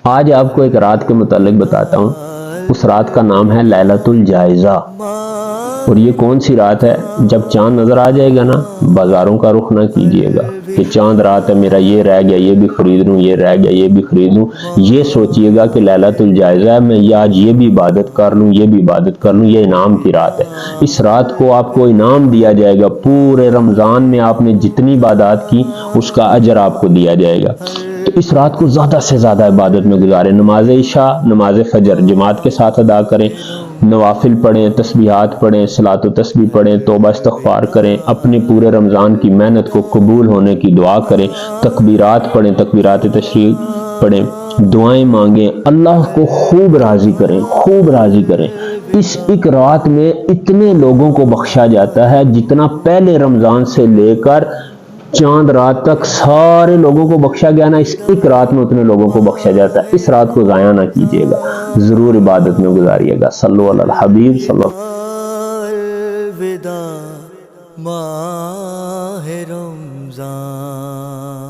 آج آپ کو ایک رات کے متعلق بتاتا ہوں. اس رات کا نام ہے لیلۃ الجائزہ. اور یہ کون سی رات ہے؟ جب چاند نظر آ جائے گا نا، بازاروں کا رخ نہ کیجیے گا کہ چاند رات ہے، میرا یہ رہ گیا یہ بھی خرید لوں، یہ رہ گیا یہ بھی خرید لوں. یہ سوچئے گا کہ لیلۃ الجائزہ ہے، میں آج یہ بھی عبادت کر لوں، یہ بھی عبادت کر لوں. یہ انعام کی رات ہے. اس رات کو آپ کو انعام دیا جائے گا. پورے رمضان میں آپ نے جتنی عبادات کی اس کا اجر آپ کو دیا جائے گا. تو اس رات کو زیادہ سے زیادہ عبادت میں گزاریں. نماز عشاء، نماز فجر جماعت کے ساتھ ادا کریں، نوافل پڑھیں، تسبیحات پڑھیں، صلاۃ و تسبیح پڑھیں، توبہ استغفار کریں، اپنے پورے رمضان کی محنت کو قبول ہونے کی دعا کریں، تکبیرات پڑھیں، تکبیرات تشریق پڑھیں، دعائیں مانگیں، اللہ کو خوب راضی کریں، خوب راضی کریں. اس ایک رات میں اتنے لوگوں کو بخشا جاتا ہے جتنا پہلے رمضان سے لے کر چاند رات تک سارے لوگوں کو بخشا گیا نا، اس ایک رات میں اتنے لوگوں کو بخشا جاتا ہے. اس رات کو ضائع نہ کیجیے گا، ضرور عبادت میں گزاریے گا. صلو علی الحبیب صلی اللہ. الوداع ماہ رمضان.